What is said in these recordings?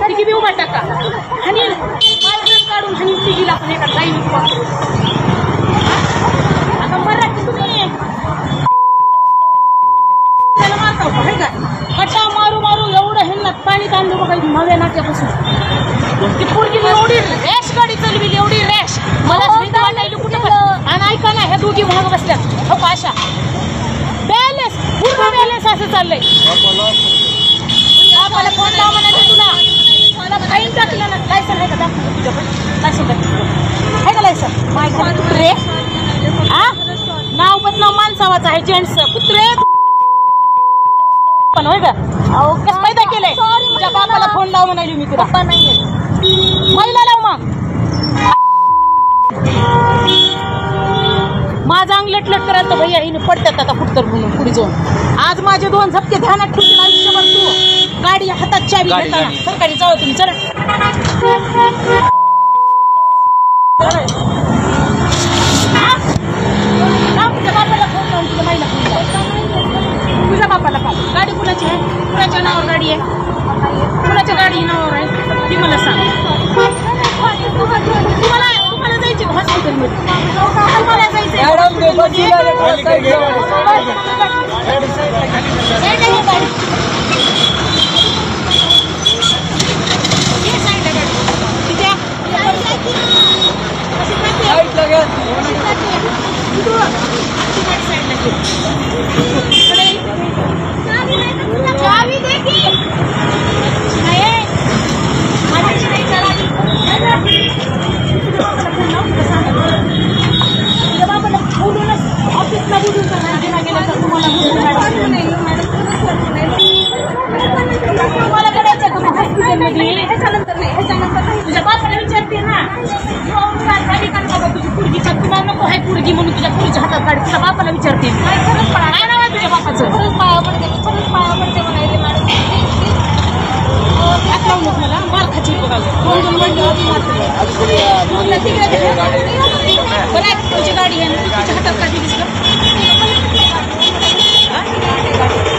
किती उभा टाका आणि काढून आणि तिघीला पण एका काही आता मराठी तुम्ही त्याला मारता होता हे का कटा मारू मारू एवढं ह्यांना पाणी तांदूळ बघा नव्या नाक्यापासून ती पोरगी एवढी रॅश गाडी चालविली एवढी रॅश मला भीती वाटायली कुठं आणि ऐका ना ह्या दोघी महाग बसल्यात हो अशा बॅलन्स पूर्ण बॅलन्स असं चाललंय मला फोन लावा म्हणाले तुला मला फाईन टाकलं ना लायसन आहे का दाखव तुझ्याकडे लायसन आहे का लायसन माझ्या कुत्रे हा नाव बदनाव माणसावाचं आहे जेंट्स कुत्रे पण होय का अहो कसं पैदा केलंय तुझ्या बापाला फोन लाव म्हणाली मी तुला पप्पा नाहीये महिला लाव मग माझा अंग लटलट करायला तर भैया हिने पडतात आता कुठतर म्हणून पुढे जाऊन आज माझे दोन झपके ध्यानात ठेवून आयुष्यभर तू गाडी हातात चावी घेताना सरकारी जाऊ तुम्ही चल तुझ्या बापाला फोन लावून तुझ्या माईला फोन लाव तुझ्या बापाला का गाडी कुणाची आहे कुणाच्या नावावर गाडी आहे कुणाच्या गाडी नावावर आहे ती मला सांग तुम्हाला जायची हॉस्पिटलमध्ये तुम्हाला जायचं तुझ्या बापाला विचारते ना गाडी काढता तुझी पुरगीचा तुला नको आहे पुरगी म्हणून तुझ्या पुरीच्या हातात गाडी तुझ्या बापाला विचारते काय नाव आहे तुझ्या बापाचं खरंच पाया पडते म्हणाले मला मार खाची तुझी गाडी आहे तुझ्या हातात काढली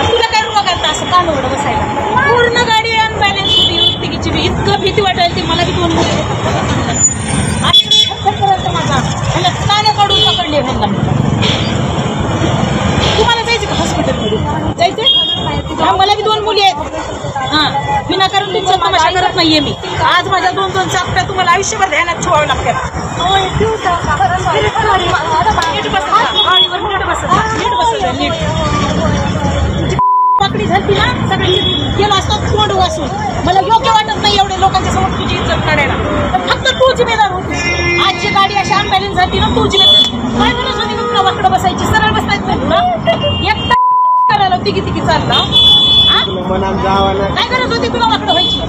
तुला काय रुपा करता असं कानवड बसायला पूर्ण गाडी अनबॅलन्स होती तिकीची बी इतकं भीती वाटायला ती मला बी दोन माझा ह्याला काने काढून पकडले ह्यांना तुम्हाला जायचं का हॉस्पिटलमध्ये जायचंय मला बी दोन मुली आहेत हां विनाकारण तुमचा तमाशा करत नाहीये मी आज माझ्या दोन चापट्या तुम्हाला आयुष्यभर ध्यानात ठेवावं लागतात पकडी झाली ना सगळी गेला असतो तोंड वाचून मला योग्य वाटत नाही एवढे लोकांच्या समोर तुझी इज्जत काढायला फक्त तू जिम्मेदार होती आजची गाडी अशी अनबॅलन्स झाली ना तू जिम्मेदार काय म्हणत होती तुला वाकडं बसायची सरळ बसायचं नाही तुला एकटा करायला तिघी चालला काय गरज होती तुला वाकडं व्हायची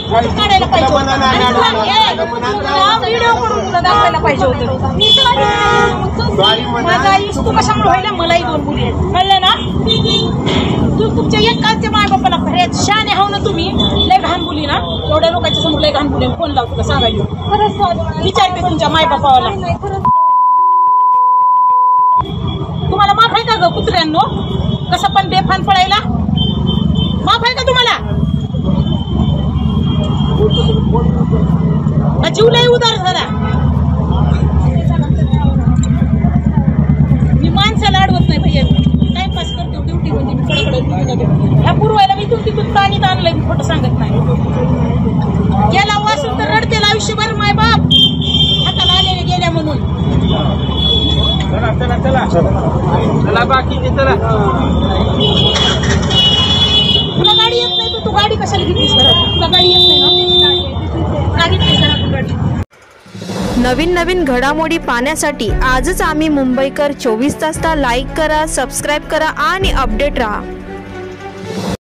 काढायला पाहिजे व्हिडिओ करून तुला दाखवायला पाहिजे होतं माझा आई तू कशामुळे व्हायला मलाही दोन मुली आहेत कळलं ना तू तुमच्या एकाच्या माय बापाला खऱ्याच शाने हाव ना तुम्ही लय घाण बोली ना एवढ्या लोकांच्या समोर लय घाण बोली फोन लावतो का सांगायला खरंच विचारते तुमच्या माय बापाला तुम्हाला माफ आहे का ग कुत्र्यांनो कसं पण बेफान पडायला माफ आहे का तुम्हाला जीव लय उदार झाला मी माणसाला अडवत नाही भैया टाइमपास करतो ड्युटी म्हणजे मी कडकडे ह्या पूर्वायला मी तिथून पाणी आणलंय मी खोटं सांगत नाही गेला वासून तर रडतेल आयुष्यभर माय बाप हाताला आलेले गेल्या म्हणून चला बाकी चला तुला गाडी येत नाही तू गाडी कशाला घेतलीस तुला गाडी येत नाही नवीन नवीन घडामोडी पाहण्यासाठी आजच आम्ही मुंबईकर 24 तासला लाईक करा, सबस्क्राईब करा आणि अपडेट रहा।